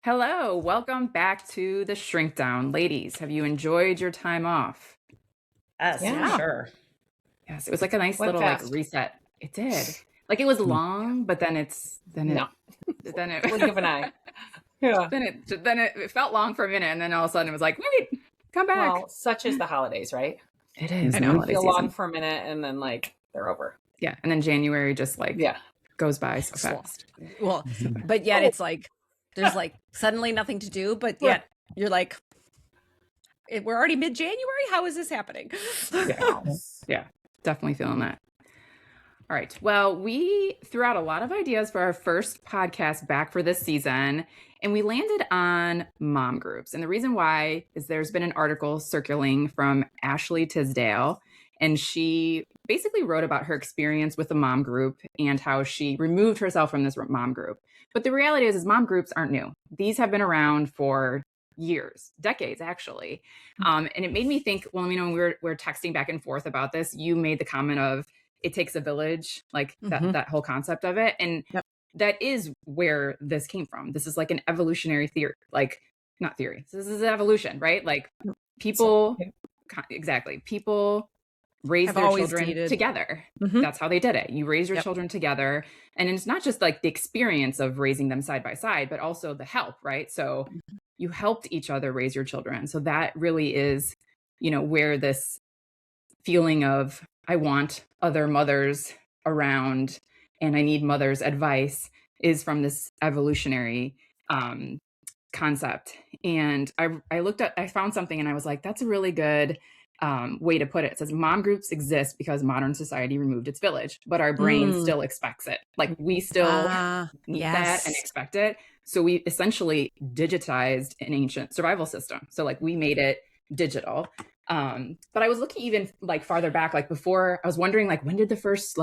Hello, welcome back to the Shrink Down. Ladies, have you enjoyed your time off? Yes, for Yeah. sure. Yes, it was like a nice Went little like fast. reset. It did. Like it was long, but then No, it blink of an eye. Yeah. it felt long for a minute, and then all of a sudden it was like, wait, come back. Well, such is the holidays, right? It is I the know. holiday Feel season. long for a minute and then like they're over. Yeah, and then January just like Yeah. goes by so Slow. fast. Well, but yet it's like there's like suddenly nothing to do, but yet you're like, we're already mid-January. How is this happening? Yeah, definitely feeling that. All right. Well, we threw out a lot of ideas for our first podcast back for this season, and we landed on mom groups. And the reason why is there's been an article circulating from Ashley Tisdale, and she basically wrote about her experience with the mom group and how she removed herself from this mom group. But the reality is mom groups aren't new. These have been around for years, decades, actually. And it made me think, well, when we were texting back and forth about this, you made the comment of, it takes a village, like that whole concept of it. And that is where this came from. This is like an evolutionary theory, like not theory. This is evolution, right? Like people, exactly. People raise Have their always children dated. together. Mhm. That's how they did it. You raise your children together. And it's not just like the experience of raising them side by side, but also the help, right? So you helped each other raise your children. So that really is, where this feeling of I want other mothers around and I need mother's advice is from this evolutionary concept. And I found something and I was like, that's a really good way to put it. It says mom groups exist because modern society removed its village, but our brain still expects it. Like we still need that and expect it. So we essentially digitized an ancient survival system. So like we made it digital. But I was looking even like farther back, like before, I was wondering like when did the first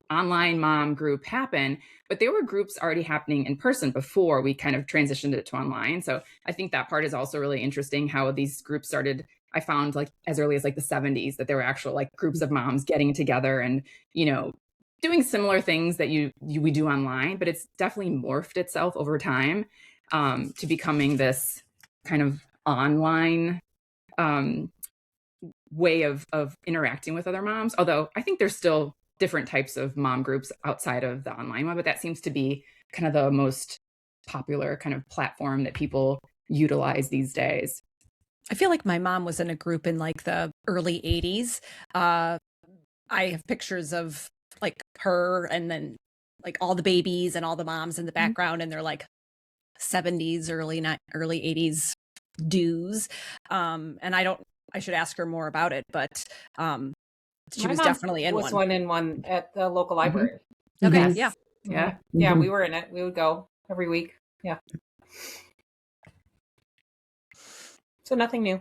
online mom group happen? But there were groups already happening in person before we kind of transitioned it to online. So I think that part is also really interesting how these groups started. I found like as early as like the 70s that there were actual like groups of moms getting together and, doing similar things that we do online, but it's definitely morphed itself over time to becoming this kind of online way of interacting with other moms. Although I think there's still different types of mom groups outside of the online one, but that seems to be kind of the most popular kind of platform that people utilize these days. I feel like my mom was in a group in like the early 80s. I have pictures of like her and then like all the babies and all the moms in the background, and they're like 70s, early 80s dues. And I should ask her more about it, but she was definitely in was one. in one at the local library. Okay. Yes. Yeah. Yeah, we were in it. We would go every week. Yeah. So nothing new.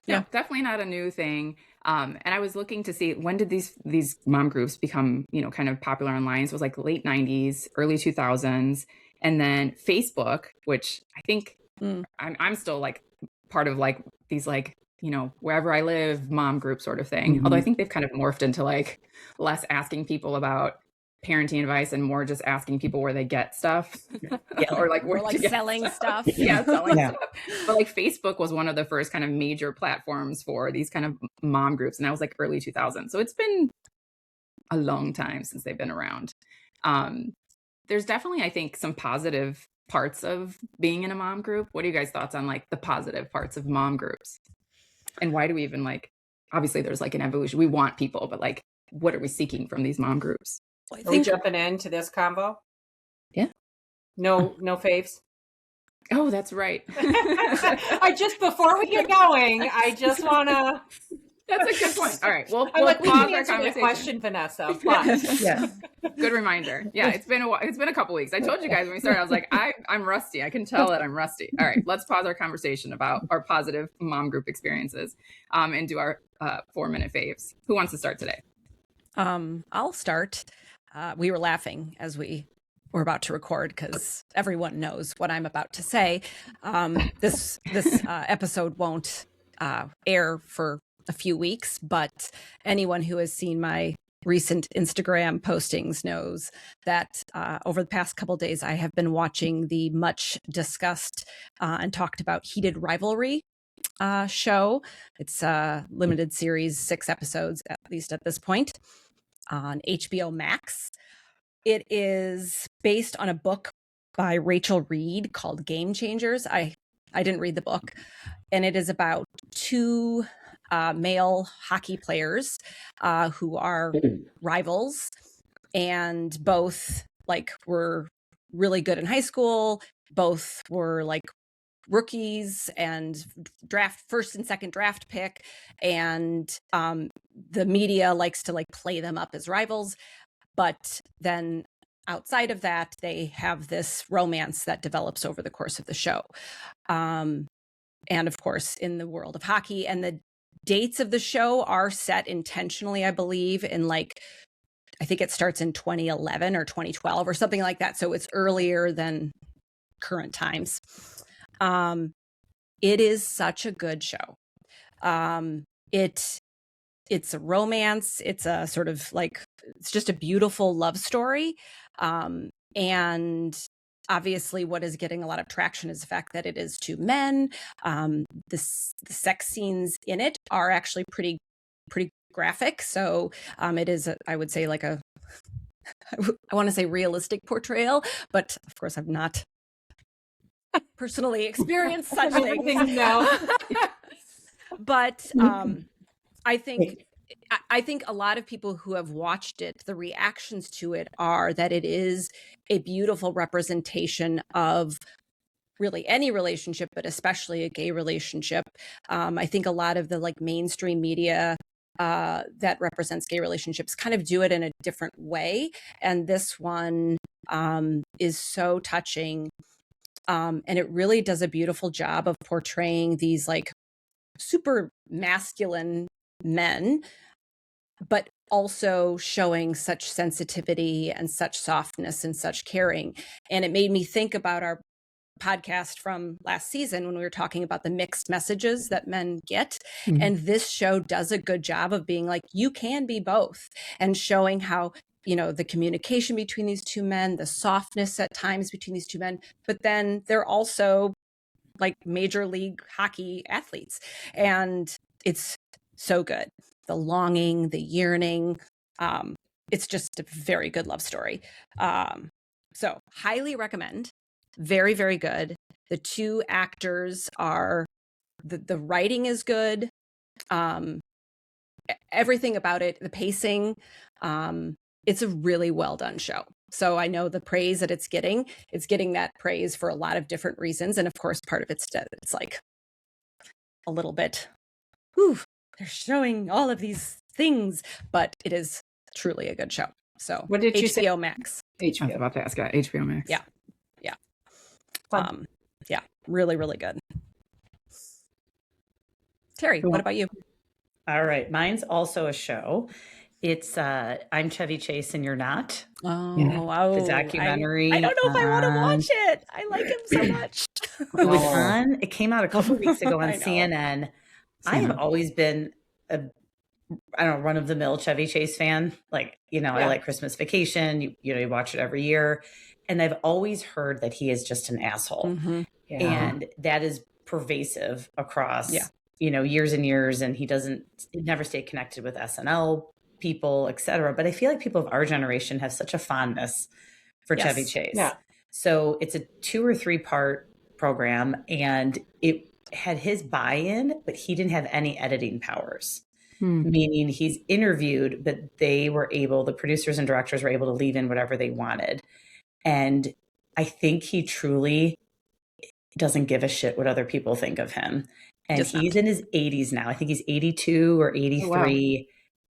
Yeah, definitely not a new thing. And I was looking to see when did these mom groups become, kind of popular online. So it was like late 90s, early 2000s. And then Facebook, which I think I'm still like part of like these like, wherever I live, mom group sort of thing. Although I think they've kind of morphed into like less asking people about parenting advice and more just asking people where they get stuff. Or like where like to get selling stuff. selling stuff. But like Facebook was one of the first kind of major platforms for these kind of mom groups, and that was like early 2000s. So it's been a long time since they've been around. There's definitely, I think, some positive parts of being in a mom group. What are you guys' thoughts on like the positive parts of mom groups? And why do we even like, obviously there's like an evolution. We want people, but like, what are we seeking from these mom groups? Are we jumping into this combo? Yeah. No faves. Oh, that's right. Before we get going, I just want to. That's a good point. All right. Well, we pause can our answer the conversation. question, Vanessa. But Yes. Good reminder. Yeah, it's been a while. It's been a couple weeks. I told you guys when we started, I was like, I'm rusty. I can tell that I'm rusty. All right, let's pause our conversation about our positive mom group experiences and do our 4-minute faves. Who wants to start today? I'll start. We were laughing as we were about to record because everyone knows what I'm about to say. This episode won't air for a few weeks, but anyone who has seen my recent Instagram postings knows that over the past couple of days, I have been watching the much discussed and talked about Heated Rivalry show. It's a limited series, 6 episodes, at least at this point, on HBO Max. It is based on a book by Rachel Reed called Game Changers. I didn't read the book, and it is about 2 male hockey players who are rivals, and both like were really good in high school. Both were like rookies and first and second draft pick, and the media likes to like play them up as rivals. But then outside of that, they have this romance that develops over the course of the show. And of course, in the world of hockey, and the dates of the show are set intentionally, I believe, in like, I think it starts in 2011 or 2012 or something like that. So it's earlier than current times. It is such a good show. It's a romance. It's a sort of like, it's just a beautiful love story. And obviously what is getting a lot of traction is the fact that it is 2 men. The sex scenes in it are actually pretty graphic. So it is, I would say, like I want to say realistic portrayal, but of course I've not personally experienced such things. No. But I think a lot of people who have watched it, the reactions to it are that it is a beautiful representation of really any relationship, but especially a gay relationship. I think a lot of the like mainstream media that represents gay relationships kind of do it in a different way. And this one is so touching. And it really does a beautiful job of portraying these like super masculine men, but also showing such sensitivity and such softness and such caring. And it made me think about our podcast from last season when we were talking about the mixed messages that men get. Mm-hmm. And this show does a good job of being like, you can be both, and showing how, you know, the communication between these 2 men, the softness at times between these 2 men, but then they're also like major league hockey athletes. And it's so good. The longing, the yearning. It's just a very good love story. So highly recommend. Very, very good. The 2 actors are, the writing is good. Everything about it, the pacing, it's a really well done show. So I know the praise that it's getting that praise for a lot of different reasons. And of course, part of it's like a little bit, they're showing all of these things, but it is truly a good show. So what did you say? HBO Max. HBO. I was about to ask about HBO Max. Yeah. Yeah. Really, really good. Terry, what about you? All right. Mine's also a show. It's I'm Chevy Chase and You're Not. Oh, the documentary. I don't know if I want to watch it. I like him so much. It was on. It came out a couple weeks ago on CNN. I have always been a run of the mill Chevy Chase fan. Like, you know, I like Christmas Vacation. You watch it every year, and I've always heard that he is just an asshole, and that is pervasive across years and years. And he never stayed connected with SNL people, etc. But I feel like people of our generation have such a fondness for Chevy Chase. Yeah. So it's a 2 or 3 part program, and it had his buy-in, but he didn't have any editing powers. Meaning he's interviewed, but the producers and directors were able to leave in whatever they wanted. And I think he truly doesn't give a shit what other people think of him. And he's in his 80s now. I think he's 82 or 83. Oh, wow.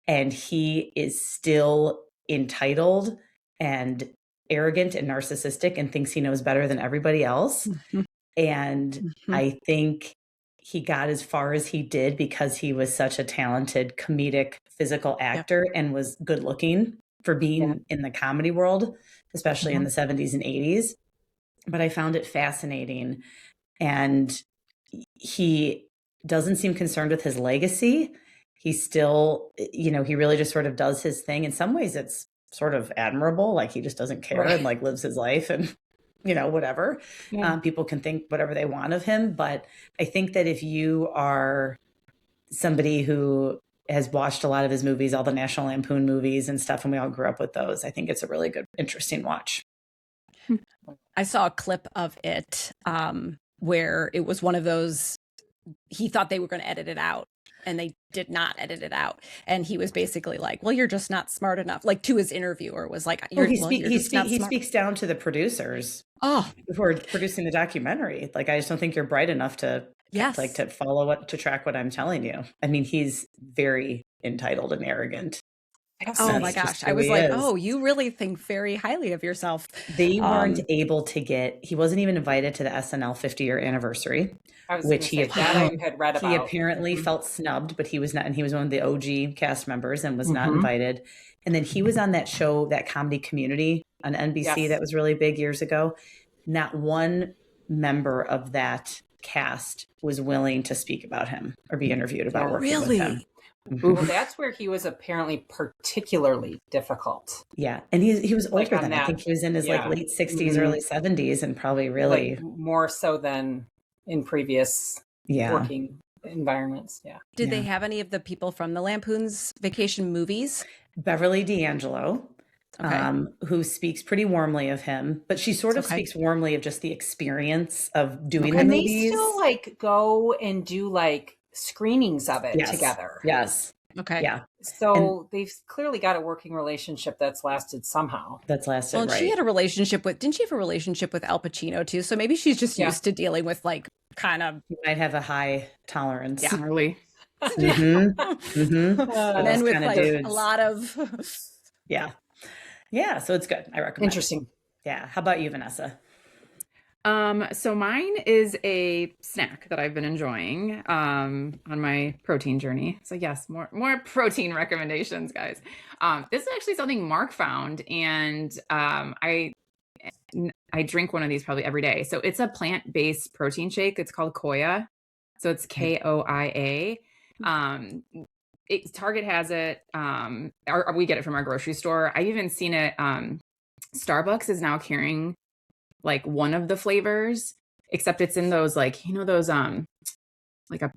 And he is still entitled and arrogant and narcissistic and thinks he knows better than everybody else. Mm-hmm. And I think he got as far as he did because he was such a talented comedic physical actor and was good looking for being in the comedy world, especially in the 70s and 80s. But I found it fascinating. And he doesn't seem concerned with his legacy. He still, you know, he really just sort of does his thing. In some ways, it's sort of admirable. Like he just doesn't care and like lives his life and, you know, whatever. People can think whatever they want of him. But I think that if you are somebody who has watched a lot of his movies, all the National Lampoon movies and stuff, and we all grew up with those, I think it's a really good, interesting watch. I saw a clip of it where it was one of those, he thought they were going to edit it out and they did not edit it out. And he was basically like, well, you're just not smart enough. Like to his interviewer was like, he speaks down to the producers who are producing the documentary. Like, I just don't think you're bright enough to like to track what I'm telling you. I mean, he's very entitled and arrogant. Oh my gosh. I was like, oh, you really think very highly of yourself. They weren't able to he wasn't even invited to the SNL 50-year anniversary, which he had read about. He apparently felt snubbed, but he was not, and he was one of the OG cast members and was not invited. And then he was on that show, that comedy Community on NBC that was really big years ago. Not one member of that cast was willing to speak about him or be interviewed about working with him. Well, that's where he was apparently particularly difficult. Yeah. And he was older than I think he was in his like late 60s, early 70s, and probably really like more so than in previous working environments. Yeah. Did they have any of the people from the Lampoon's Vacation movies? Beverly D'Angelo, who speaks pretty warmly of him, but she sort of speaks warmly of just the experience of doing the movies. And they still like go and do like screenings of it together. Yes. Okay. Yeah. So they've clearly got a working relationship that's lasted somehow. Well, and she had a relationship with, didn't she have a relationship with Al Pacino too? So maybe she's just used to dealing with like kind of. You might have a high tolerance. Yeah. Really. And then with like a lot of. Yeah. So it's good. I recommend. Interesting. Yeah. How about you, Vanessa? So mine is a snack that I've been enjoying on my protein journey. So yes, more protein recommendations, guys. This is actually something Mark found, and I drink one of these probably every day. So it's a plant-based protein shake. It's called Koya. So it's Koia. Target has it. Or we get it from our grocery store. I've even seen it. Starbucks is now carrying like one of the flavors, except it's in those like, you know, those like a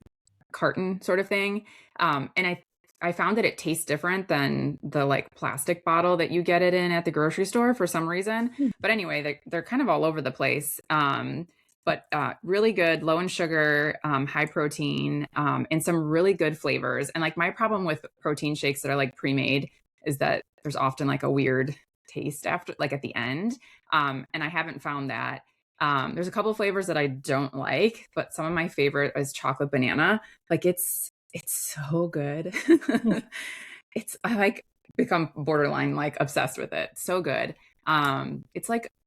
carton sort of thing. And I found that it tastes different than the like plastic bottle that you get it in at the grocery store for some reason. But anyway, they're kind of all over the place. But really good, low in sugar, high protein, and some really good flavors. And like my problem with protein shakes that are like pre-made is that there's often like a weird taste after, like at the end. And I haven't found that. There's a couple of flavors that I don't like, but some of my favorite is chocolate banana. Like it's so good. I like become borderline like obsessed with it. So good.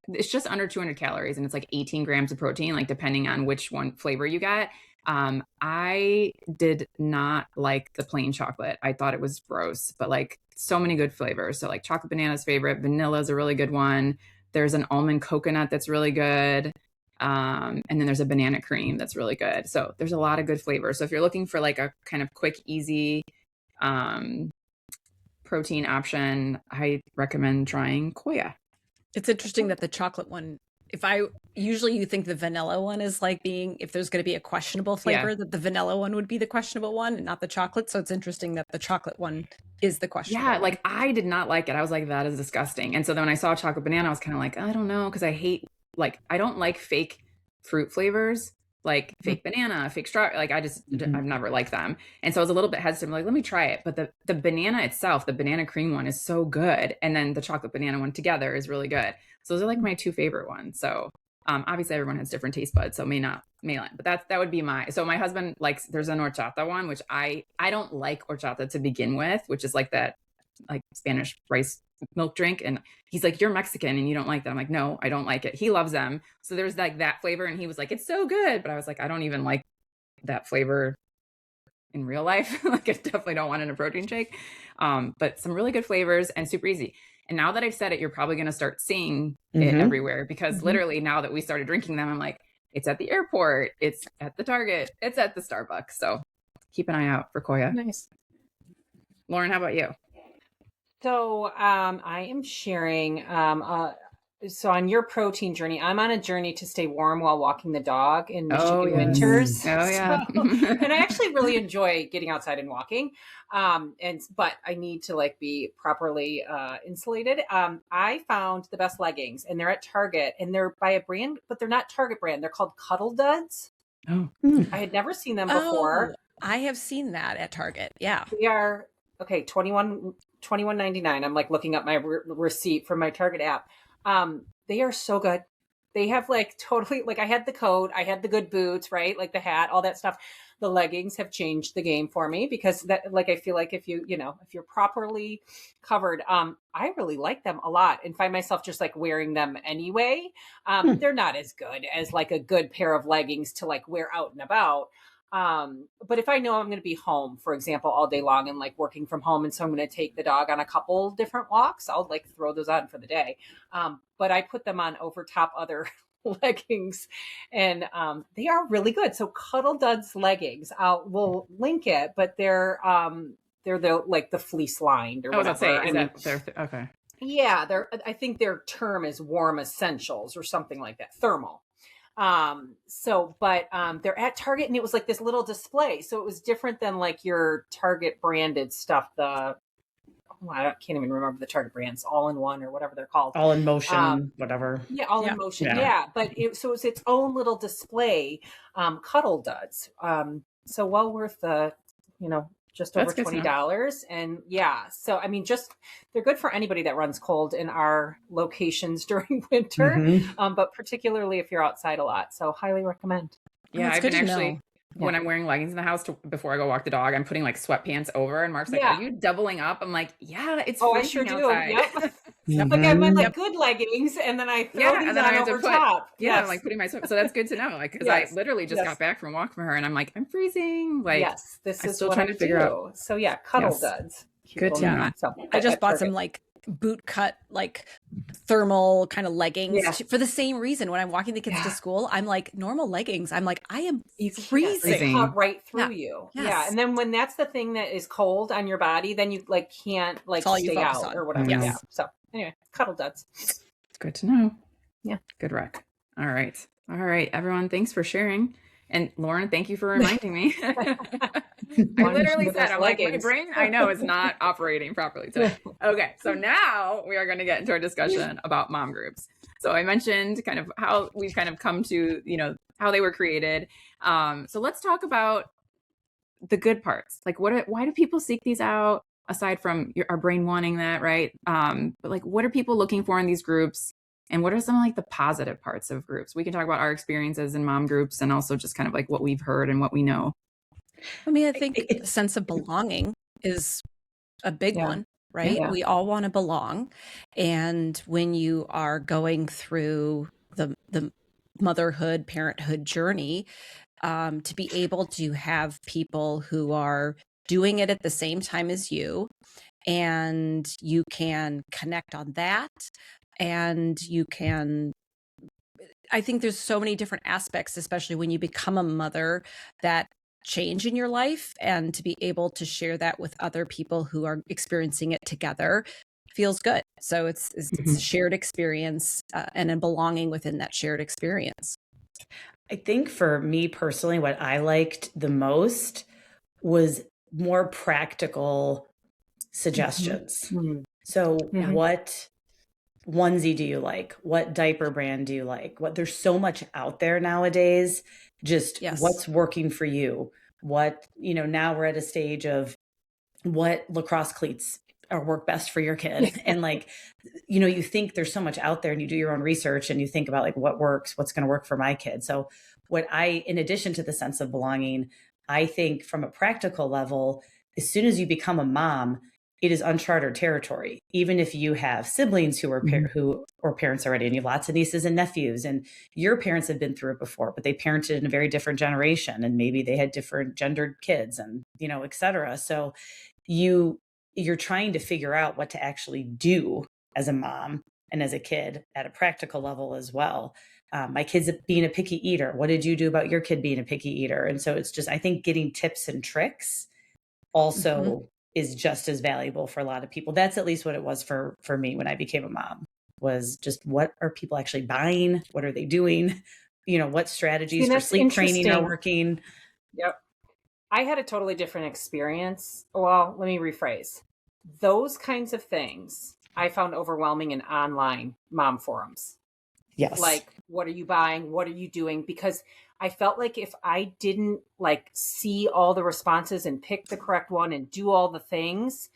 It's just under 200 calories and it's like 18 grams of protein, like depending on which one flavor you get. I did not like the plain chocolate. I thought it was gross, but like so many good flavors. So like chocolate banana's favorite, vanilla is a really good one. There's an almond coconut that's really good. And then there's a banana cream that's really good. So there's a lot of good flavors. So if you're looking for like a kind of quick, easy protein option, I recommend trying Koya. It's interesting that the chocolate one, usually you think the vanilla one is like if there's going to be a questionable flavor, that the vanilla one would be the questionable one and not the chocolate. So it's interesting that the chocolate one is the questionable one. Like I did not like it. I was like, that is disgusting. And so then when I saw chocolate banana, I was kind of like, I don't know. Cause I don't like fake fruit flavors, like fake banana, fake strawberry. Like I've never liked them. And so I was a little bit hesitant. I'm like, let me try it. But the banana itself, the banana cream one is so good. And then the chocolate banana one together is really good. So those are like my two favorite ones. So obviously everyone has different taste buds, so may not, but that would be so my husband likes, there's an horchata one, which I don't like horchata to begin with, which is like that, like Spanish rice milk drink. And he's like, you're Mexican and you don't like that. I'm like, no, I don't like it. He loves them. So there's like that flavor. And he was like, it's so good. But I was like, I don't even like that flavor in real life. Like I definitely don't want it in a protein shake. But some really good flavors and super easy. And now that I've said it, you're probably going to start seeing it everywhere because literally now that we started drinking them, I'm like, it's at the airport, it's at the Target, it's at the Starbucks. So keep an eye out for Koya. Nice. Lauren, how about you? So I am sharing. So on your protein journey, I'm on a journey to stay warm while walking the dog in Oh, Michigan yes. winters. Oh, yeah. And I actually really enjoy getting outside and walking. But I need to like be properly insulated. I found the best leggings, and they're at Target, and they're by a brand, but they're not Target brand. They're called Cuddle Duds. Oh. I had never seen them before. Oh, I have seen that at Target. Yeah. They are okay. 21.99. I'm like looking up my receipt from my Target app. They are so good. They have like totally like I had the coat, I had the good boots, right? Like the hat, all that stuff. The leggings have changed the game for me because that like I feel like if if you're properly covered, I really like them a lot and find myself just like wearing them anyway. They're not as good as like a good pair of leggings to like wear out and about. But if I know I'm going to be home, for example, all day long and like working from home, and so I'm going to take the dog on a couple different walks, I'll like throw those on for the day. But I put them on over top other leggings, and they are really good. So Cuddle Duds leggings, we'll link it, but they're the like the fleece lined or I was whatever. about to say, is that they're okay? Yeah, I think their term is warm essentials or something like that, thermal. But they're at Target, and it was like this little display. So it was different than like your Target branded stuff. I can't even remember the Target brands, All in One or whatever they're called. All in Motion, whatever. Yeah, All in Motion. Yeah. But so it's its own little display, Cuddle Duds. So well worth the, just over $20. And yeah, so I mean, they're good for anybody that runs cold in our locations during winter, but particularly if you're outside a lot. So highly recommend. Yeah, I've been actually, when I'm wearing leggings in the house before I go walk the dog, I'm putting like sweatpants over, and Mark's like, are you doubling up? I'm like, yeah, it's I sure do. Outside. Yep. Like I have my like good leggings, and then I throw these on over top. Yeah, I'm like putting my so that's good to know. Like, because I literally just got back from walk from her, and I'm like, I'm freezing. Like, this I'm is still what trying I to figure out. So yeah, Cuddle Duds. Good to know. So I just bought some like boot cut, like thermal kind of leggings for the same reason. When I'm walking the kids to school, I'm like, normal leggings, I'm like, I am freezing. They cut right through you. Yes. Yeah. And then when that's the thing that is cold on your body, then you like can't like stay out or whatever. Yes. Yeah. So anyway, Cuddle Duds. It's good to know. Yeah. Good rec. All right, everyone. Thanks for sharing. And Lauren, thank you for reminding me. I literally said, I'm like, my brain, I know, is not operating properly today. Okay, so now we are going to get into our discussion about mom groups. So I mentioned kind of how we've kind of come to, how they were created. So let's talk about the good parts. Like, why do people seek these out, aside from our brain wanting that, right? But like, what are people looking for in these groups? And what are some like the positive parts of groups? We can talk about our experiences in mom groups, and also just kind of like what we've heard and what we know. I mean, I think the sense of belonging is a big one, right? Yeah. We all want to belong. And when you are going through the motherhood, parenthood journey, to be able to have people who are doing it at the same time as you, and you can connect on that. And I think there's so many different aspects, especially when you become a mother, that change in your life, and to be able to share that with other people who are experiencing it together feels good. So it's a shared experience, and a belonging within that shared experience. I think for me personally, what I liked the most was more practical suggestions. So what onesie do you like? What diaper brand do you like? There's so much out there nowadays. Just what's working for you? Now we're at a stage of what lacrosse cleats work best for your kid. And like, you think there's so much out there, and you do your own research, and you think about like what works, what's going to work for my kid. So in addition to the sense of belonging, I think from a practical level, as soon as you become a mom, it is uncharted territory. Even if you have siblings who are parents already, and you have lots of nieces and nephews, and your parents have been through it before, but they parented in a very different generation, and maybe they had different gendered kids, and et cetera. So you're trying to figure out what to actually do as a mom and as a kid at a practical level as well. My kid's being a picky eater. What did you do about your kid being a picky eater? And so it's just, I think, getting tips and tricks also is just as valuable for a lot of people. That's at least what it was for me when I became a mom, was just what are people actually buying? What are they doing? What strategies for sleep training are working? Yep. I had a totally different experience. Well, let me rephrase. Those kinds of things I found overwhelming in online mom forums. Yes. Like, what are you buying? What are you doing? Because I felt like if I didn't like see all the responses and pick the correct one and do all the things.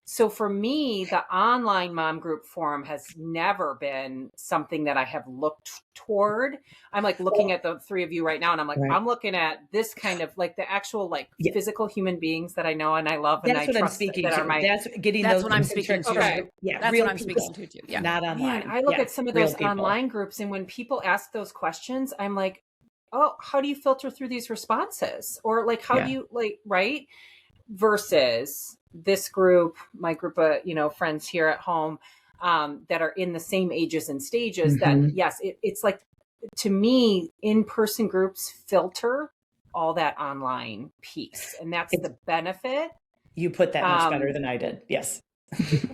So for me, the online mom group forum has never been something that I have looked toward. I'm like looking at the three of you right now, and I'm like, I'm looking at this kind of like the actual like physical human beings that I know and I love and I trust. I'm speaking that to. Are my, that's what I'm speaking to. Okay. Yeah, that's what I'm speaking to too. Yeah, not online. Man, I look at some of those online groups, and when people ask those questions, I'm like, oh, how do you filter through these responses? Or like, how do you like, right? Versus this group, my group of, friends here at home, that are in the same ages and stages that, yes, it's like, to me, in-person groups filter all that online piece. And that's the benefit. You put that much better than I did. Yes.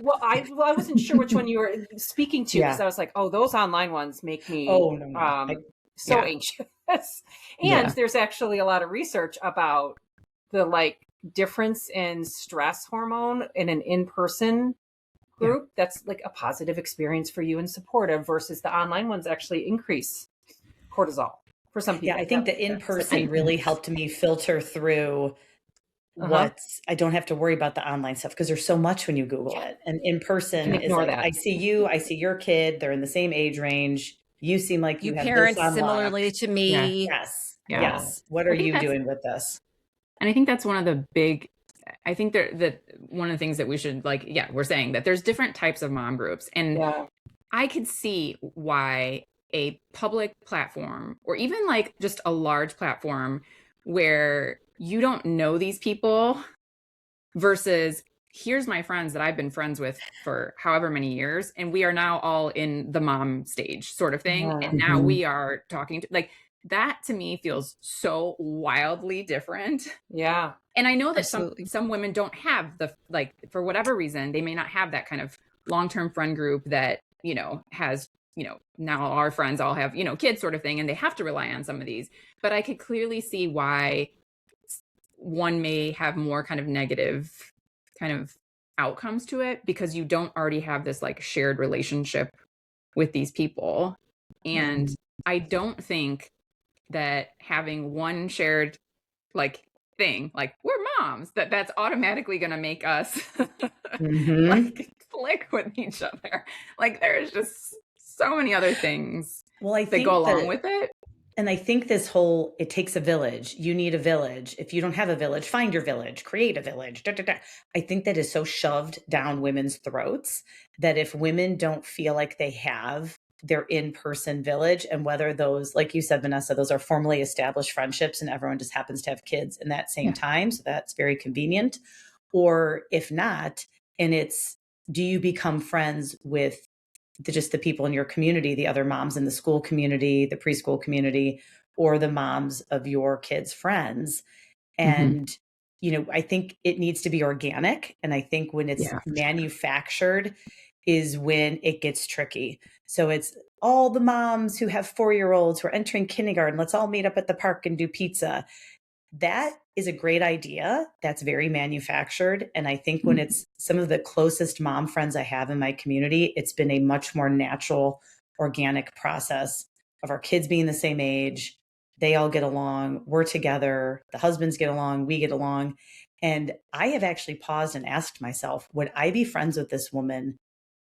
Well, I wasn't sure which one you were speaking to, because I was like, oh, those online ones make me so anxious. And there's actually a lot of research about the like difference in stress hormone in an in-person group that's like a positive experience for you and supportive, versus the online ones actually increase cortisol for some people. Yeah, I think the in-person really helped me filter through I don't have to worry about the online stuff, because there's so much when you Google it. And in person is like, I see you, I see your kid, they're in the same age range. You seem like you have parents this similarly to me. Yes. What are you doing with this? And I think that's one of the big, I think that one of the things that we should we're saying that there's different types of mom groups. And I could see why a public platform, or even like just a large platform where you don't know these people, versus here's my friends that I've been friends with for however many years, and we are now all in the mom stage sort of thing. And now we are talking to, like, that to me feels so wildly different. Yeah. And I know that some women don't have the, like, for whatever reason, they may not have that kind of long-term friend group that, has, now our friends all have, kids sort of thing, and they have to rely on some of these. But I could clearly see why one may have more kind of negative kind of outcomes to it, because you don't already have this like shared relationship with these people. And I don't think that having one shared like thing, like we're moms, that's automatically going to make us like click with each other. Like there's just so many other things that go along with it. And I think this whole, it takes a village. You need a village. If you don't have a village, find your village, create a village. I think that is so shoved down women's throats that if women don't feel like they have their in-person village, and whether those, like you said, Vanessa, those are formally established friendships and everyone just happens to have kids in that same time. So that's very convenient. Or if not, and it's, do you become friends with just the people in your community, the other moms in the school community, the preschool community, or the moms of your kids' friends? And, I think it needs to be organic. And I think when it's manufactured is when it gets tricky. So it's all the moms who have 4-year-olds who are entering kindergarten. Let's all meet up at the park and do pizza. That is a great idea. That's very manufactured. And I think when it's some of the closest mom friends I have in my community, it's been a much more natural, organic process of our kids being the same age. They all get along. We're together. The husbands get along. We get along. And I have actually paused and asked myself, would I be friends with this woman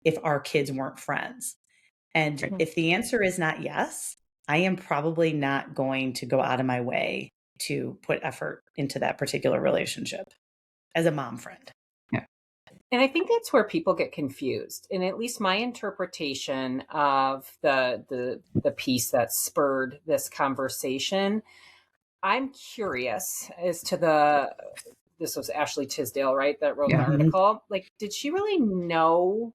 if our kids weren't friends? And if the answer is not yes, I am probably not going to go out of my way to put effort into that particular relationship as a mom friend. Yeah. And I think that's where people get confused. And at least my interpretation of the piece that spurred this conversation, I'm curious as to this was Ashley Tisdale, right? That wrote the article. Like, did she really know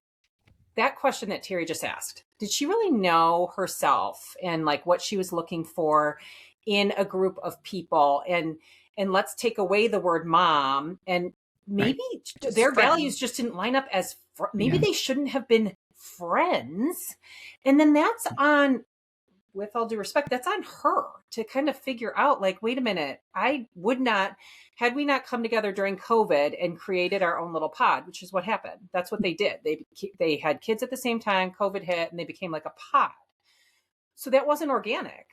that question that Terry just asked? Did she really know herself and like what she was looking for in a group of people? And let's take away the word mom and maybe Just their friends. values just didn't line up as maybe they shouldn't have been friends. And then that's on, with all due respect, that's on her to kind of figure out, like, wait a minute, I would not, had we not come together during COVID and created our own little pod, which is what happened. That's what they did. They had kids at the same time, COVID hit, and they became like a pod. So that wasn't organic.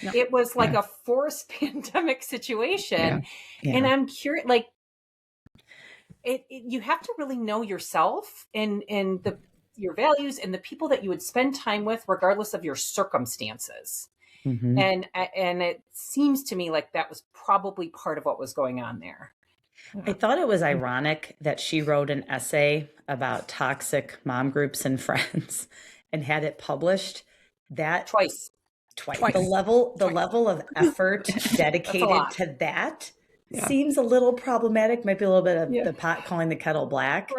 No. It was like a forced pandemic situation. And I'm curious, like, you have to really know yourself and your values and the people that you would spend time with, regardless of your circumstances. Mm-hmm. And it seems to me like that was probably part of what was going on there. I thought it was ironic that she wrote an essay about toxic mom groups and friends and had it published. That twice. The level of effort dedicated to that seems a little problematic. Might be a little bit of the pot calling the kettle black.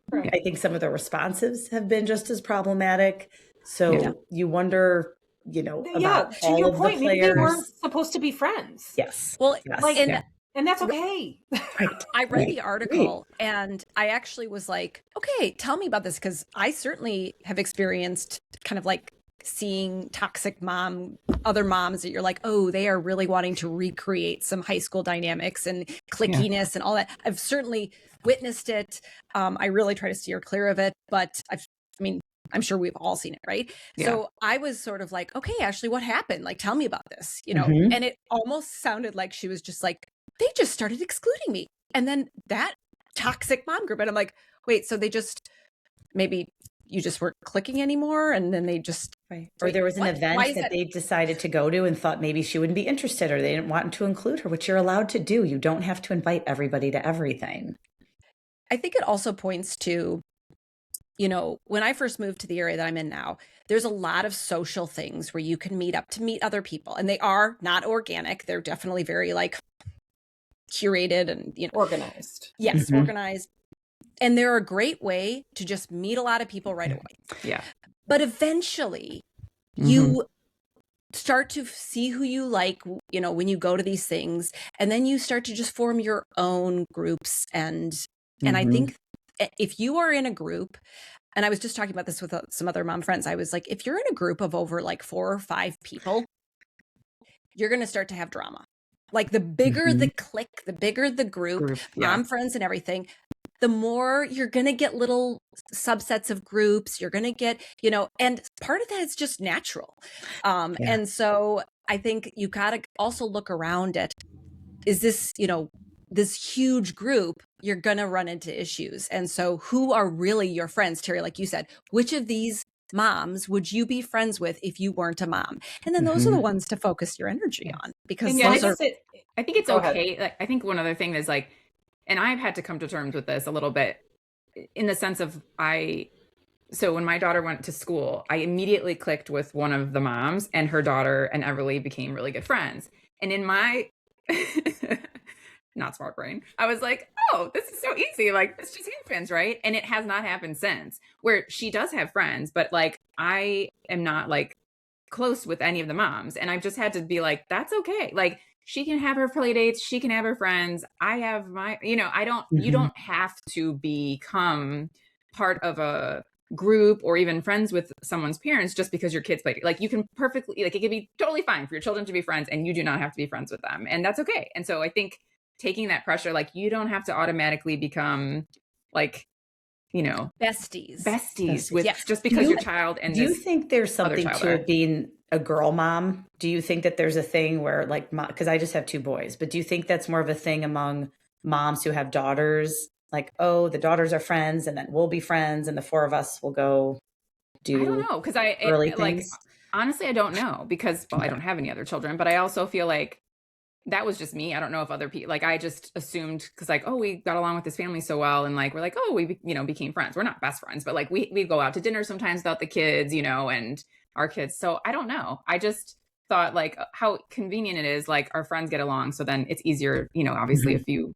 Right. I think some of the responsives have been just as problematic. So you wonder, about to all your of point, the players. Maybe they weren't supposed to be friends. Yes. Well, and that's okay. Right. I read the article and I actually was like, okay, tell me about this, because I certainly have experienced kind of like seeing toxic other moms that you're like, oh, they are really wanting to recreate some high school dynamics and clickiness and all that. I've certainly witnessed it. I really try to steer clear of it, but I'm sure we've all seen it, right? Yeah. So I was sort of like, okay, Ashley, what happened? Like, tell me about this, Mm-hmm. And it almost sounded like she was just like, they just started excluding me. And then that toxic mom group. And I'm like, wait, so they just, maybe you just weren't clicking anymore, and then they just or there was an event that they decided to go to and thought maybe she wouldn't be interested, or they didn't want to include her, which you're allowed to do. You don't have to invite everybody to everything. I think it also points to, when I first moved to the area that I'm in now, there's a lot of social things where you can meet up to meet other people, and they are not organic. They're definitely very like curated and organized. Yes, mm-hmm. Organized. And they're a great way to just meet a lot of people right away. Yeah. But eventually you start to see who you like, when you go to these things, and then you start to just form your own groups. And I think if you are in a group, and I was just talking about this with some other mom friends, I was like, if you're in a group of over like 4 or 5 people, you're going to start to have drama. Like the bigger the clique, the bigger the group, mom friends and everything, the more you're going to get little subsets of groups. You're going to get, and part of that is just natural. And so I think you got to also look around at, is this, this huge group, you're going to run into issues. And so who are really your friends, Terry, like you said, which of these moms would you be friends with if you weren't a mom? And then those are the ones to focus your energy on, because I think it's okay. Like, I think one other thing is like, and I've had to come to terms with this a little bit in the sense of so when my daughter went to school, I immediately clicked with one of the moms, and her daughter and Everly became really good friends. And in my not smart brain, I was like, oh, this is so easy. Like, this just happens, right? And it has not happened since, where she does have friends, but like, I am not like close with any of the moms. And I've just had to be like, that's okay. Like, she can have her play dates. She can have her friends. I have my, you don't have to become part of a group or even friends with someone's parents just because your kids play. Like, you can perfectly, like, it could be totally fine for your children to be friends, and you do not have to be friends with them. And that's okay. And so I think taking that pressure, like, you don't have to automatically become like, besties with just because your child and do you think there's something to it being a girl mom? Do you think that there's a thing where like, because I just have 2 boys, but do you think that's more of a thing among moms who have daughters? Like, oh, the daughters are friends, and then we'll be friends, and the 4 of us will go do. I don't know, because honestly, I don't know, because I don't have any other children, but I also feel like that was just me. I don't know if other people, like, I just assumed, because like, oh, we got along with this family so well, and like, we're like, oh, we became friends. We're not best friends, but like, we go out to dinner sometimes without the kids, and our kids. So I don't know. I just thought like how convenient it is. Like, our friends get along, so then it's easier, obviously if you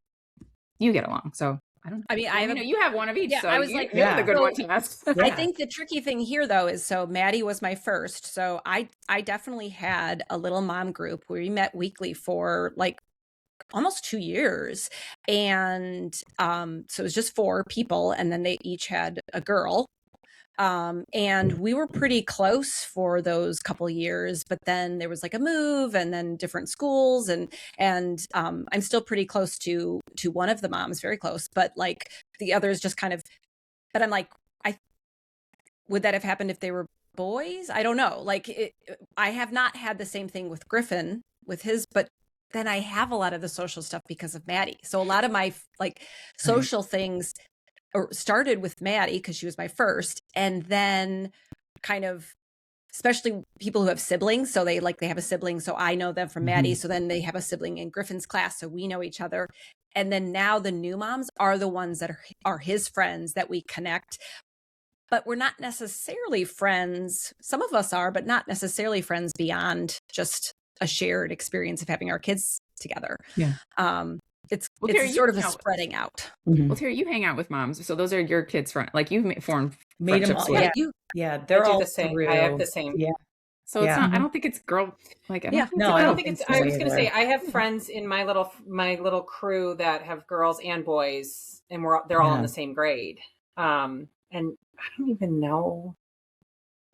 get along. So I don't know. I mean, you have one of each. Yeah, so I was like, you're the good one to ask. I think the tricky thing here though is, so Maddie was my first. So I definitely had a little mom group where we met weekly for like almost 2 years. And so it was just 4 people, and then they each had a girl. And we were pretty close for those couple years, but then there was like a move and then different schools, and I'm still pretty close to one of the moms, very close, but like the others just kind of, but I'm like, would that have happened if they were boys? I don't know. Like I have not had the same thing with Griffin with his, but then I have a lot of the social stuff because of Maddie. So a lot of my like social things started with Maddie because she was my first, and then kind of, especially people who have siblings, so they have a sibling, so I know them from Maddie, so then they have a sibling in Griffin's class, so we know each other. And then now the new moms are the ones that are his friends that we connect, but we're not necessarily friends. Some of us are, but not necessarily friends beyond just a shared experience of having our kids together. Yeah. It's Terry, sort of a spreading out. Well, Terry, you hang out with moms, so those are your kids' friends. Like you've made them all. Yeah, they're all the same. through. I have the same. Yeah. So it's not. I don't think it's girl. Like I don't think it's. I was going to say I have friends in my little crew that have girls and boys, and they're all in the same grade. And I don't even know.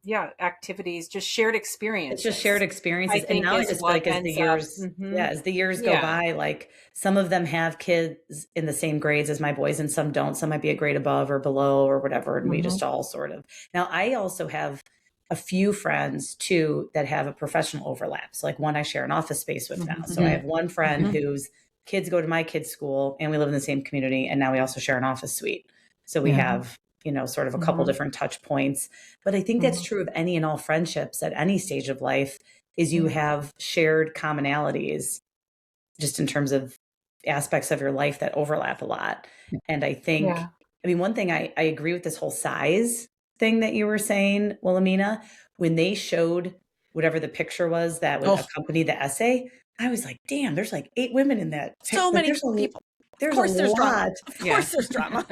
Yeah, activities, just shared experiences. It's just shared experiences. And now I just feel like as the years go by, like some of them have kids in the same grades as my boys and some don't. Some might be a grade above or below or whatever. And we just all sort of. Now I also have a few friends too that have a professional overlap. So like one I share an office space with now. So I have one friend whose kids go to my kids' school and we live in the same community. And now we also share an office suite. So we have sort of a couple different touch points. But I think that's true of any and all friendships at any stage of life is you have shared commonalities just in terms of aspects of your life that overlap a lot. And I think, one thing I agree with this whole size thing that you were saying, Wilhelmina, when they showed whatever the picture was that would accompany the essay, I was like, damn, there's like 8 women in that. So many people. There's a lot. Drama. Of course there's drama.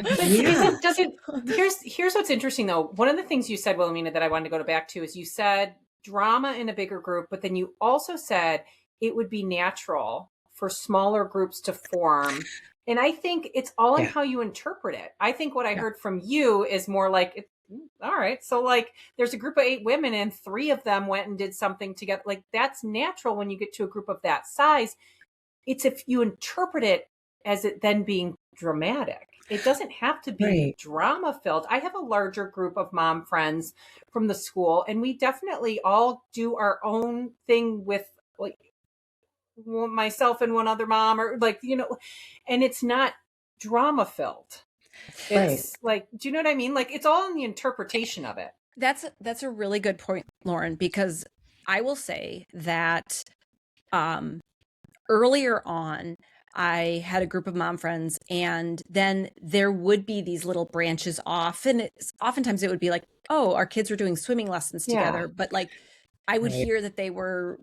Here's what's interesting though. One of the things you said, Wilhelmina, that I wanted to go back to is you said drama in a bigger group, but then you also said it would be natural for smaller groups to form. And I think it's all in how you interpret it. I think what I heard from you is more like, all right, so like there's a group of 8 women and 3 of them went and did something together. Like that's natural when you get to a group of that size. It's if you interpret it as it then being dramatic. It doesn't have to be drama filled. I have a larger group of mom friends from the school, and we definitely all do our own thing with like myself and one other mom, or like, and it's not drama filled. It's like, do you know what I mean? Like it's all in the interpretation of it. That's a really good point, Lauren, because I will say that earlier on, I had a group of mom friends, and then there would be these little branches off, and oftentimes it would be like, oh, our kids were doing swimming lessons together, but like I would hear that they were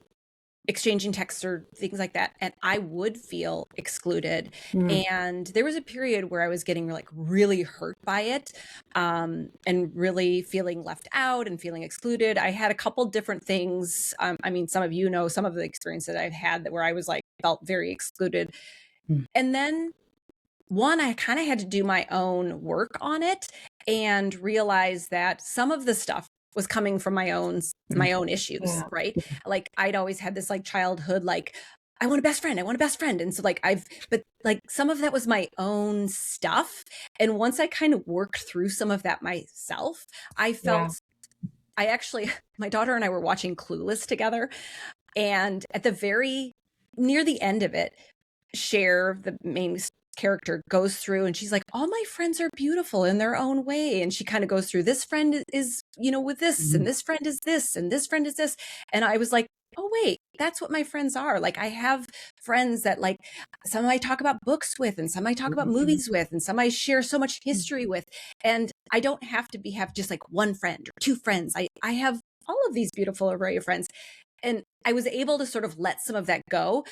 exchanging texts or things like that, and I would feel excluded. And there was a period where I was getting like really hurt by it, and really feeling left out and feeling excluded. I had a couple different things. Some of you know some of the experience that I've had where I was like felt very excluded. And then I kind of had to do my own work on it and realize that some of the stuff was coming from my own issues, right? Like I'd always had this like childhood, like I want a best friend. And so like but like some of that was my own stuff. And once I kind of worked through some of that myself, I felt my daughter and I were watching Clueless together. And at near the end of it, Cher, the main character, goes through and she's like, all my friends are beautiful in their own way. And she kind of goes through, this friend is, with this, and this friend is this, and this friend is this. And I was like, oh, wait, that's what my friends are. Like I have friends that like some I talk about books with, and some I talk about movies with, and some I share so much history with. And I don't have to have just like one friend or 2 friends. I have all of these beautiful array of friends. And I was able to sort of let some of that go.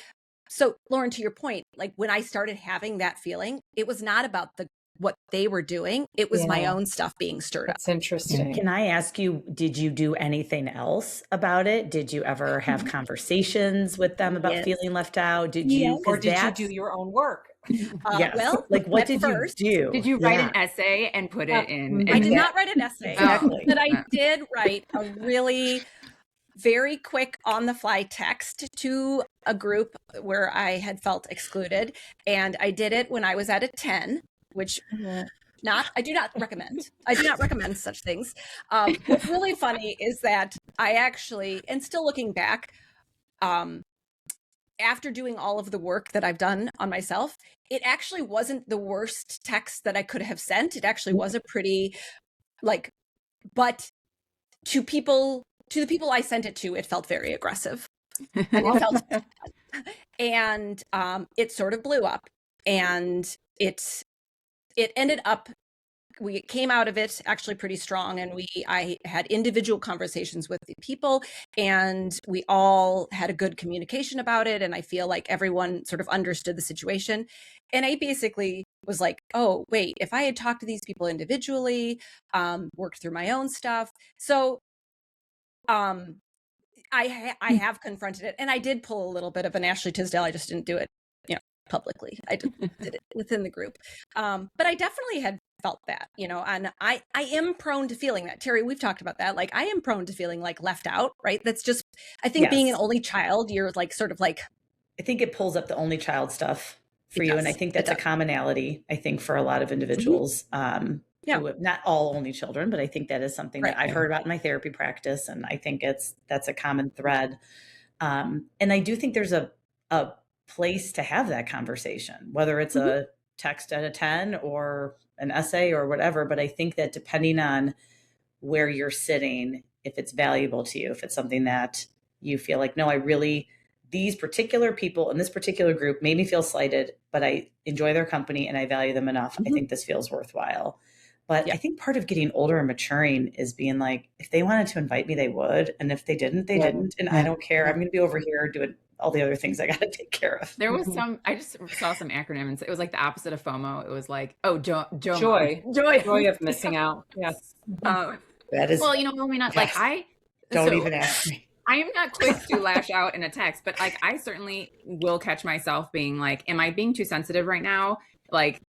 So Lauren, to your point, like when I started having that feeling, it was not about the what they were doing. It was my own stuff being stirred up. That's interesting. Can I ask you, did you do anything else about it? Did you ever have conversations with them about feeling left out? Did you, or did you do your own work? Yes. Well, like what did first, you do? Did you write an essay and put it in? I did not write an essay, Exactly. but I did write a really very quick on the fly text to a group where I had felt excluded. And I did it when I was at a 10, which I do not recommend. I do not recommend such things. What's really funny is that I actually, and still looking back, after doing all of the work that I've done on myself, it actually wasn't the worst text that I could have sent. It actually was a pretty but to the people I sent it to, it felt very aggressive. And it felt and it sort of blew up, and it ended up, we came out of it actually pretty strong, and I had individual conversations with the people, and we all had a good communication about it, and I feel like everyone sort of understood the situation. And I basically was like, oh wait, if I had talked to these people individually, worked through my own stuff, so I have confronted it, and I did pull a little bit of an Ashley Tisdale. I just didn't do it, publicly. I did it within the group. But I definitely had felt that, and I am prone to feeling that. Terry, we've talked about that. Like, I am prone to feeling like left out, right? That's just, I think being an only child, you're like, sort of like, I think it pulls up the only child stuff for you. And I think that's a commonality, I think, for a lot of individuals. Not all only children, but I think that is something that I've heard about in my therapy practice. And I think that's a common thread. And I do think there's a place to have that conversation, whether it's a text at a 10 or an essay or whatever. But I think that depending on where you're sitting, if it's valuable to you, if it's something that you feel like, no, these particular people in this particular group made me feel slighted, but I enjoy their company and I value them enough. I think this feels worthwhile. But I think part of getting older and maturing is being like, if they wanted to invite me, they would. And if they didn't, they didn't. And I don't care. I'm going to be over here doing all the other things I got to take care of. There was I just saw some acronyms. It was like the opposite of FOMO. It was like, joy of missing out. Yes. That is, well, don't even ask me. I am not quick to lash out in a text, but like, I certainly will catch myself being like, am I being too sensitive right now? Like,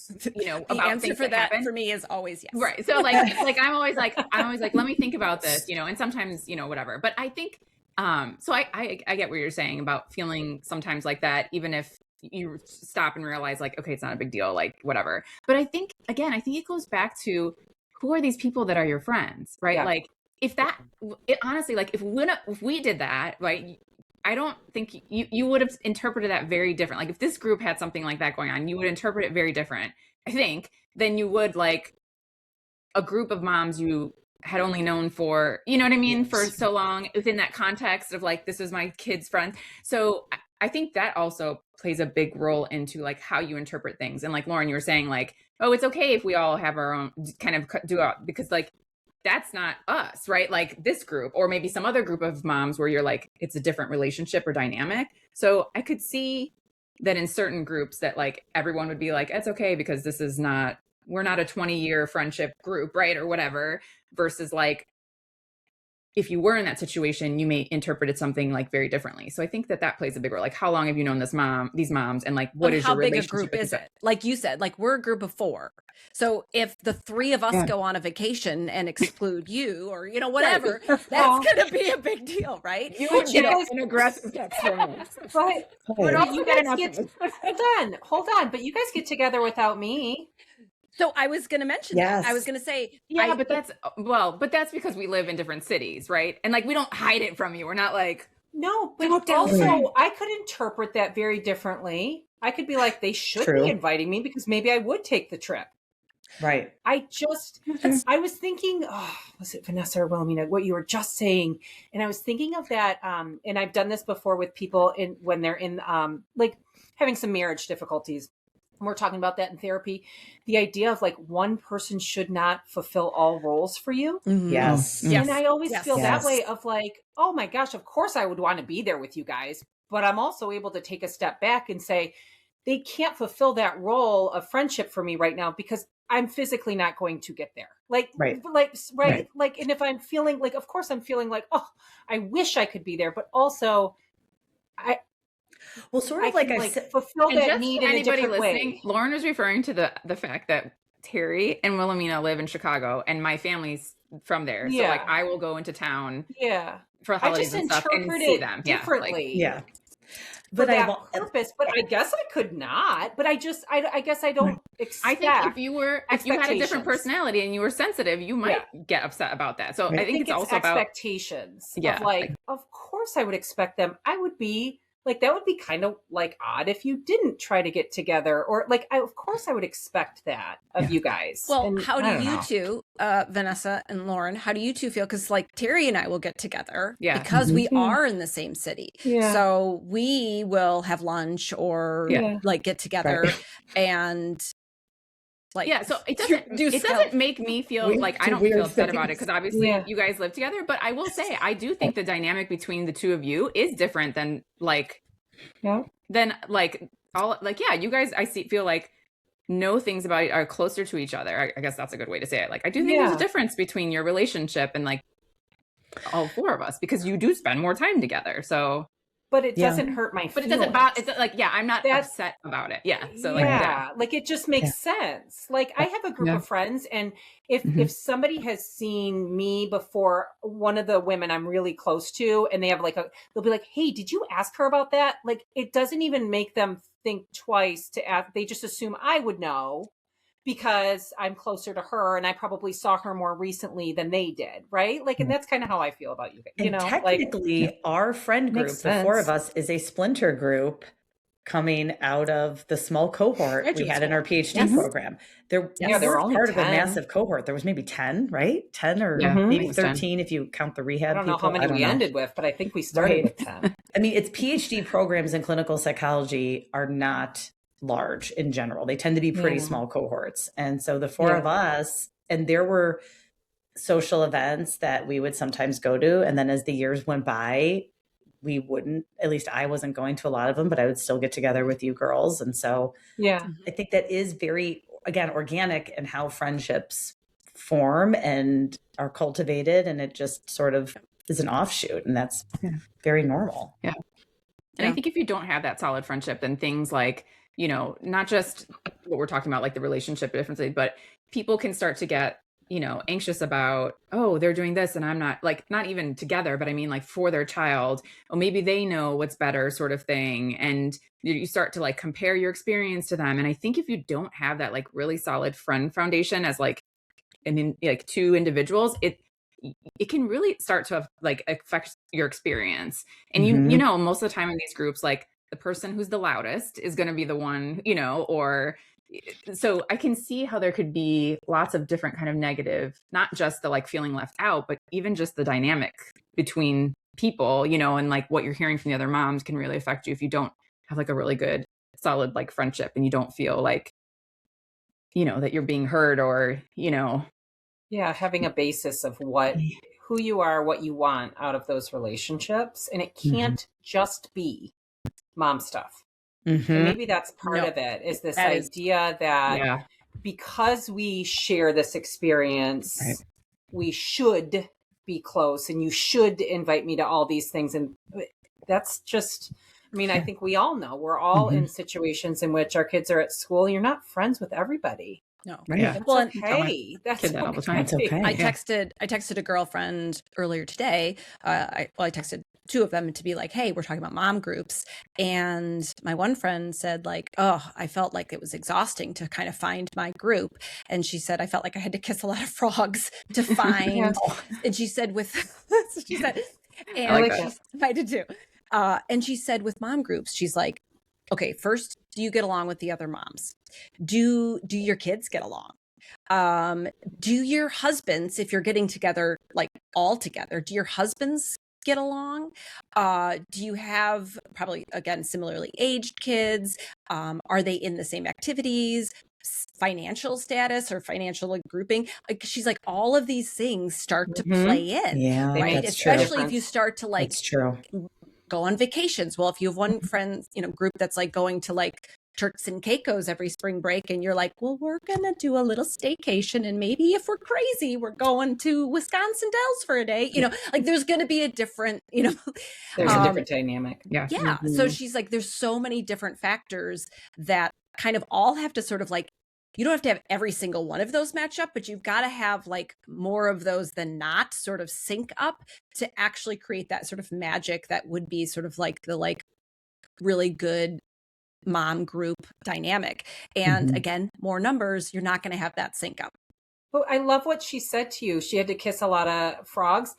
the about answer things for that happen. for me is always yes. Right. So I'm always like, let me think about this, and sometimes, whatever. But I think, so I get what you're saying about feeling sometimes like that, even if you stop and realize like, okay, it's not a big deal, like whatever. But I think, again, it goes back to, who are these people that are your friends, right? Yeah. Like, honestly, like if we did that, right, I don't think you would have interpreted that very different. Like if this group had something like that going on, you would interpret it very different, I think, than you would like a group of moms you had only known for, you know what I mean, for so long within that context of like, this is my kid's friend. So I think that also plays a big role into like how you interpret things. And like Lauren, you were saying like, oh, it's okay if we all have our own kind of do out, because like, that's not us, right? Like this group, or maybe some other group of moms where you're like, it's a different relationship or dynamic. So I could see that in certain groups that like everyone would be like, it's okay because we're not a 20-year friendship group, right? Or whatever, versus like, if you were in that situation, you may interpret it something like very differently. So I think that plays a big role. Like, how long have you known these moms, and like, what is your relationship? How big a group is it? Like you said, like we're a group of 4. So if the 3 of us go on a vacation and exclude you, or whatever, that's going to be a big deal, right? You would get an aggressive text from me. But you guys hold on. But you guys get together without me. So I was going to mention that. I was going to say, but that's because we live in different cities, right? And like, we don't hide it from you. We're not like, no, but also I could interpret that very differently. I could be like, they should be inviting me because maybe I would take the trip. Right. I was thinking, was it Vanessa or Wilhelmina, what you were just saying? And I was thinking of that. And I've done this before with people when they're in, like having some marriage difficulties. We're talking about that in therapy. The idea of like one person should not fulfill all roles for you. Mm-hmm. Yes. And I always feel that way of like, oh my gosh, of course I would want to be there with you guys. But I'm also able to take a step back and say, they can't fulfill that role of friendship for me right now because I'm physically not going to get there. Like, Right. Like, and if I'm feeling like, of course I'm feeling like, oh, I wish I could be there, but also Well, sort I of like can I like said, fulfill And that just need for in a anybody different listening, way. Lauren was referring to the fact that Terry and Wilhelmina live in Chicago and my family's from there. So like Yeah. I will go into town Yeah. for I holidays just and stuff and interpret see it them. Yeah. Like, differently. yeah. For But I that won't. purpose, but I guess I could not. But I guess I don't expect. I think if you had a different expectations. personality and you were sensitive, you might get upset about that. So Right. I think it's also about expectations Yeah, of like, of course I would expect them. I would be like, that would be kind of like odd if you didn't try to get together, or like, of course I would expect that of you guys. Well, And how I do don't you know. two, Vanessa and Lauren, how do you two feel? Because like Terry and I will get together Yeah. because we Yeah. are in the same city. Yeah. So we will have lunch or like get together and like so it doesn't make me feel like I don't feel upset about it because obviously you guys live together. But I will say I do think the dynamic between the two of you is different than like you guys feel like know things about it, are closer to each other. I guess that's a good way to say it. Like I do think there's a difference between your relationship and like all four of us because you do spend more time together. So but it doesn't hurt my feelings. But it doesn't bother. It's like, I'm not upset about it. Yeah. So like it just makes sense. Like I have a group of friends, and if somebody has seen me before, one of the women I'm really close to, and they have they'll be like, "Hey, did you ask her about that?" Like it doesn't even make them think twice to ask. They just assume I would know because I'm closer to her and I probably saw her more recently than they did, right? Like, and that's kind of how I feel about you guys. You know, technically, our friend group, the four of us, is a splinter group coming out of the small cohort we had in our PhD program. There were only part 10. Of a massive cohort. There was maybe 10, right? 10 or maybe 13 if you count the rehab. I don't know how many we ended with, but I think we started with 10. I mean, it's PhD programs in clinical psychology are not large in general. They tend to be pretty small cohorts. And so the four of us, and there were social events that we would sometimes go to. And then as the years went by, we wouldn't, at least I wasn't going to a lot of them, but I would still get together with you girls. And so I think that is very, again, organic in how friendships form and are cultivated. And it just sort of is an offshoot, and that's very normal. Yeah. And I think if you don't have that solid friendship, then things like, not just what we're talking about, like the relationship differently, but people can start to get, anxious about, oh, they're doing this and I'm not, like, not even together, but I mean like for their child, oh, maybe they know what's better sort of thing. And you start to like compare your experience to them. And I think if you don't have that like really solid friend foundation as like, two individuals, it can really start to like affect your experience. And most of the time in these groups, like the person who's the loudest is going to be the one, or so I can see how there could be lots of different kind of negative, not just the like feeling left out, but even just the dynamic between people, and like what you're hearing from the other moms can really affect you if you don't have like a really good, solid like friendship and you don't feel like, that you're being heard or, having a basis of who you are, what you want out of those relationships. And it can't just be mom stuff. And maybe that's part of it, is this idea that because we share this experience, we should be close and you should invite me to all these things. And that's just, I think we all know we're all in situations in which our kids are at school and you're not friends with everybody. No. Right. Yeah. Well, okay. That's okay. All the time. It's okay. I texted a girlfriend earlier today. I texted two of them to be like, hey, we're talking about mom groups. And my one friend said like, oh, I felt like it was exhausting to kind of find my group. And she said, I felt like I had to kiss a lot of frogs to find. And she said I did too. And she said with mom groups, she's like, okay, first, do you get along with the other moms? Do your kids get along? Do your husbands, if you're getting together, like all together, do your husbands get along? Do you have probably, again, similarly aged kids? Are they in the same activities? Financial status or financial like grouping? Like she's like, all of these things start to play in. Yeah, right. That's Especially true. if you start to like That's true. go on vacations. Well, if you have one friend, group that's like going to like Turks and Caicos every spring break, and you're like, well, we're gonna do a little staycation, and maybe if we're crazy, we're going to Wisconsin Dells for a day. Like there's gonna be a different, there's a different dynamic. Yeah. Yeah. So she's like, there's so many different factors that kind of all have to sort of like, you don't have to have every single one of those match up, but you've got to have like more of those than not sort of sync up to actually create that sort of magic that would be sort of like the like really good mom group dynamic. And again, more numbers, you're not going to have that sync up. But I love what she said to you. She had to kiss a lot of frogs.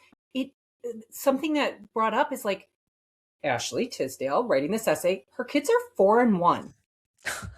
Something that brought up is like Ashley Tisdale writing this essay. Her kids are 4 and 1.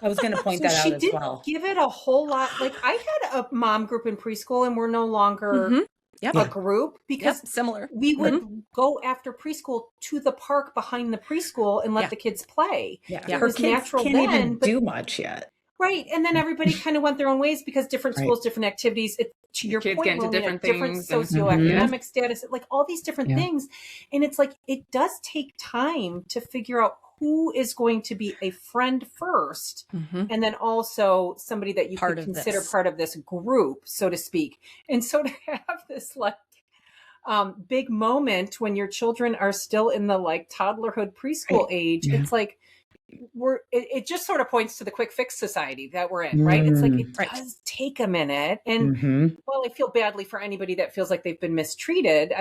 I was going to point that out as well. She didn't give it a whole lot. Like I had a mom group in preschool, and we're no longer a group because similar. We would go after preschool to the park behind the preschool and let the kids play. Yeah, it her was kids natural can't then, even do much yet. Right, and then everybody kind of went their own ways because different schools, different activities. To your kids point, get into different things, socioeconomic status, like all these different things, and it's like it does take time to figure out who is going to be a friend first, and then also somebody that you could consider part of this group, so to speak. And so to have this like big moment when your children are still in the like toddlerhood preschool age, it's like it just sort of points to the quick fix society that we're in, right? It's like it does take a minute, and well, I feel badly for anybody that feels like they've been mistreated.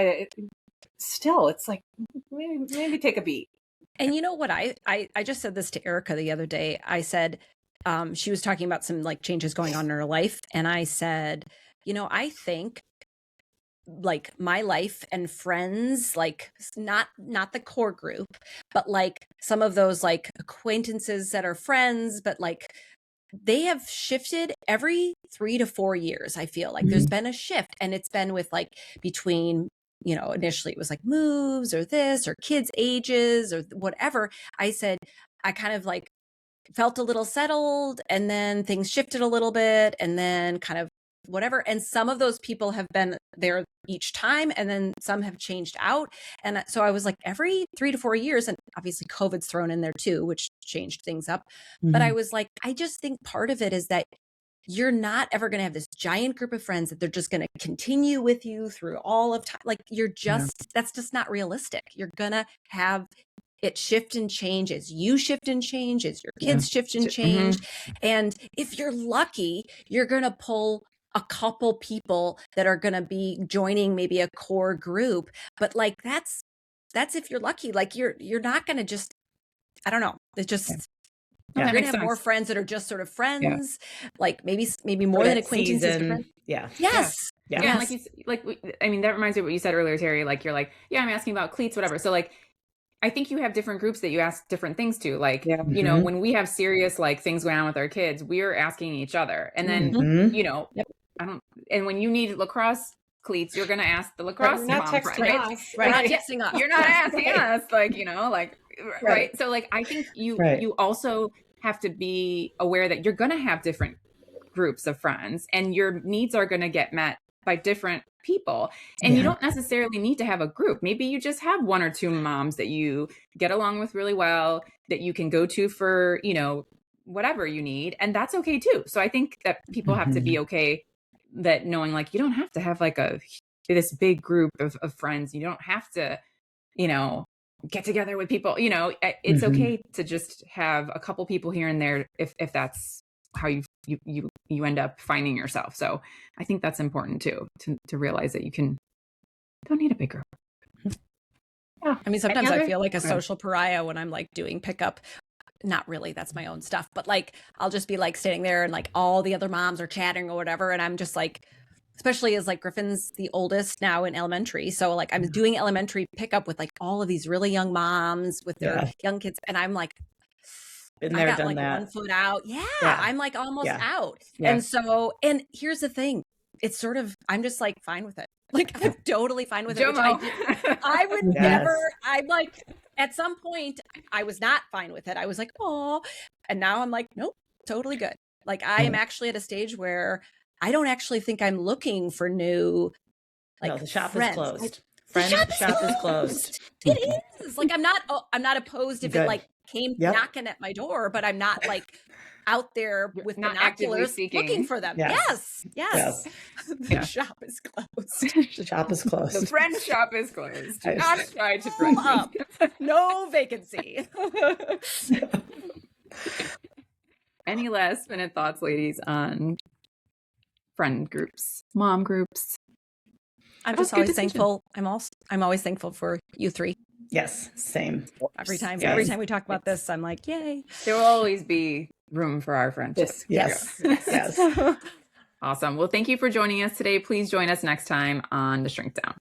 Still, it's like maybe take a beat. And you know what? I just said this to Erica the other day. I said, she was talking about some like changes going on in her life. And I said, I think like my life and friends, like not the core group, but like some of those like acquaintances that are friends, but like they have shifted every 3 to 4 years. I feel like there's been a shift, and it's been with like between initially it was like moves or this or kids' ages or whatever. I said, I kind of like felt a little settled, and then things shifted a little bit, and then kind of whatever. And some of those people have been there each time, and then some have changed out. And so I was like, every 3 to 4 years, and obviously COVID's thrown in there too, which changed things up. But I was like, I just think part of it is that you're not ever going to have this giant group of friends that they're just going to continue with you through all of time. Like that's just not realistic. You're going to have it shift and change as you shift and change, as your kids shift and change. And if you're lucky, you're going to pull a couple people that are going to be joining maybe a core group. But like, that's if you're lucky, like you're not going to just, I don't know. It's just, you're going to have more friends that are just sort of friends, like maybe more than acquaintances. Friends. Yeah. Yes. Yeah. Yes. I mean, that reminds me of what you said earlier, Terry. Like, you're like, I'm asking about cleats, whatever. So like, I think you have different groups that you ask different things to. Like, when we have serious like things going on with our kids, we're asking each other. And then, and when you need lacrosse cleats, you're going to ask the lacrosse mom, texting right? us. Right. Not texting us. You're not asking us, like, right. So like, I think you also have to be aware that you're going to have different groups of friends, and your needs are going to get met by different people. And you don't necessarily need to have a group. Maybe you just have 1 or 2 moms that you get along with really well, that you can go to for, whatever you need. And that's okay too. So I think that people have to be okay that knowing like, you don't have to have like this big group of friends. You don't have to, get together with people, it's okay to just have a couple people here and there if that's how you end up finding yourself. So I think that's important too, to realize that don't need a big group. Yeah. I mean, sometimes I feel like a social pariah when I'm like doing pickup. Not really, that's my own stuff, but like I'll just be like sitting there and like all the other moms are chatting or whatever, and I'm just like, especially as like Griffin's the oldest now in elementary, so like I'm doing elementary pickup with like all of these really young moms with their young kids, and I'm like, been there, I got done like that. 1 foot out. I'm like almost out. And here's the thing, it's sort of, I'm just like fine with it. Like I'm totally fine with it. Which I would never. I'm like, at some point I was not fine with it. I was like, oh, and now I'm like, nope, totally good. Like I am actually at a stage where I don't actually think I'm looking for new, like, no, the shop friends. is closed. The shop is closed. It is like I'm not opposed if it like came knocking at my door, but I'm not like out there with not actively binoculars seeking. looking for them. Yes. The shop is closed. The shop is closed. The friend shop is closed. Do I not just- try to friend Up. No vacancy. Any last minute thoughts, ladies, on friend groups, mom groups? I'm That was just a good always decision. thankful. I'm always thankful for you three. Yes, same. Every time Yes. we talk about this, I'm like, yay. There will always be room for our friendship. Yes. Yeah. Yes. Awesome. Well, thank you for joining us today. Please join us next time on The Shrink Down.